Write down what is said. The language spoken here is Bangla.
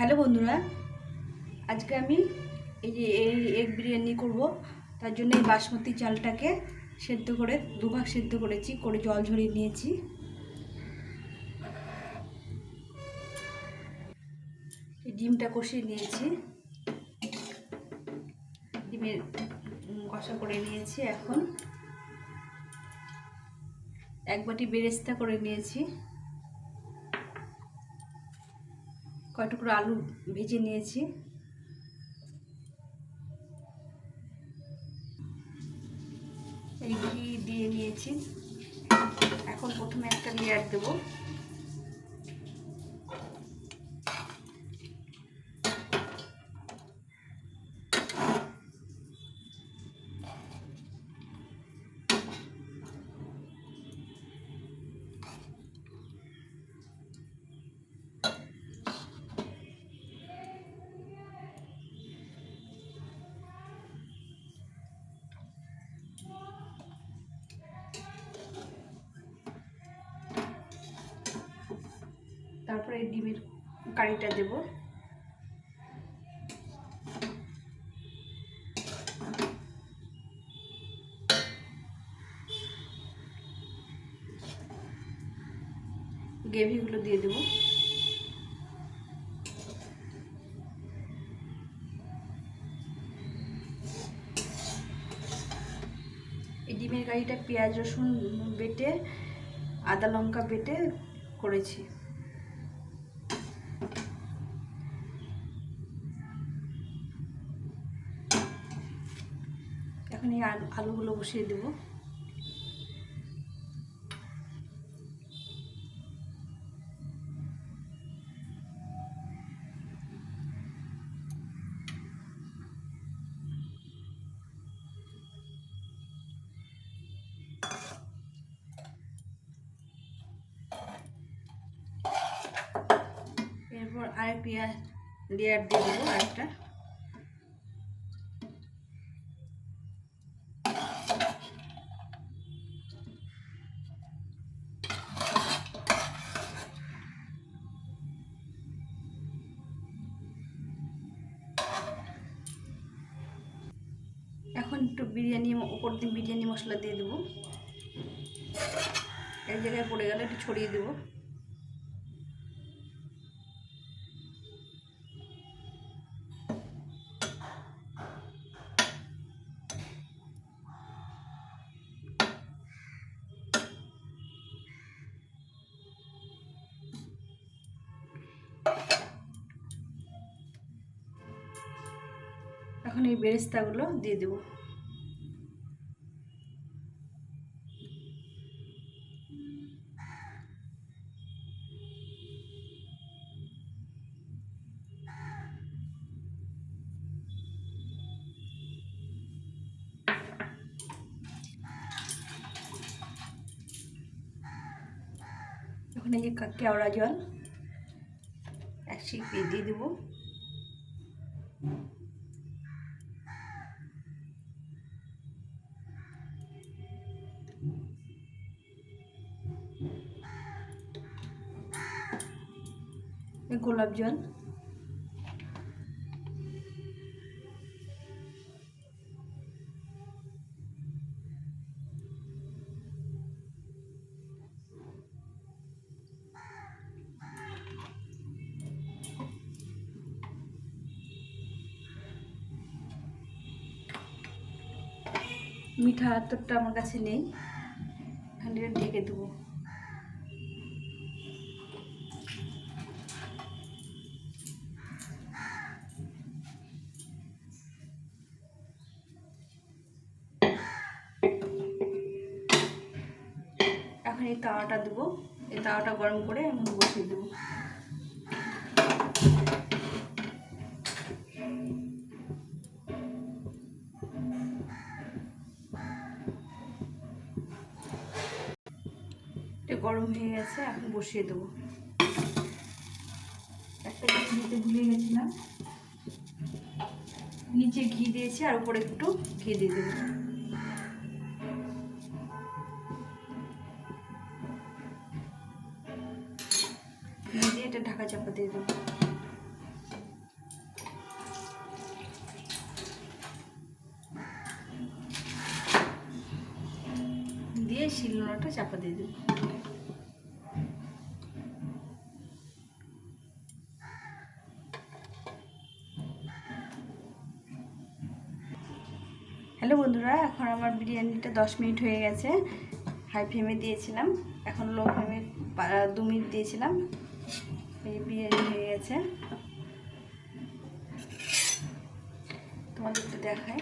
হ্যালো বন্ধুরা, আজকে আমি এই এগ বিরিয়ানি করব। তার জন্য এই বাসমতি চালটাকে সেদ্ধ করে দুভাগ সেদ্ধ করেছি, করে জল ঝরিয়ে নিয়েছি। এই ডিমটা কষিয়ে নিয়েছি, ডিমের কষা করে নিয়েছি। এখন এক বাটি বেরেস্তা করে নিয়েছি, কয় টুকরো আলু ভেজে নিয়েছি। এই ঘি দিয়ে নিয়েছি। এখন প্রথমে একটা লেয়ার দেব। তারপরে ডিমের কারিটা দেব। গ্রেভিগুলো দিয়ে দেব। এই ডিমের কারিটা পেঁয়াজ রসুন বেটে, আদা লঙ্কা বেটে করেছি। এখন এই আলুগুলো বসিয়ে দেব। এরপর আরেকটা লেয়ার দিয়ে দেবো। আরেকটা এখন একটু উপর দিয়ে বিরিয়ানি মশলা দিয়ে দেবো। এক জায়গায় পড়ে গেলে একটু ছড়িয়ে দেবো। এখন এই বেরেস্তাগুলো দিয়ে দেবো। এখন এই যে কেওড়া জল এক শিক দিয়ে দেবো। গোলাপ জল, মিঠা আতরটা আমার কাছে নেই, এখানে ঢেকে দেবো। এখন এই তাওয়াটা দেবো। এই তাওয়াটা গরম করে আমি বসিয়ে দেবো। গরম হয়ে গেছে, এখন বসিয়ে দেবো। একটা কিছু দিতে ভুলে গেছিলাম, নিচে ঘি দিয়েছি আর উপরে একটু ঘি দিয়ে দেবো। ঘি দিয়ে এটা ঢাকা চাপা দিয়ে দেবো। শিলনোড়াটা চাপা দিয়ে দেব। হ্যালো বন্ধুরা, এখন আমার বিরিয়ানিটা 10 মিনিট হয়ে গেছে। হাই ফ্লেমে দিয়েছিলাম, এখন লো ফ্লেমে 2 মিনিট দিয়েছিলাম। এই বিরিয়ানি হয়ে গেছে, তোমাদেরকে দেখায়।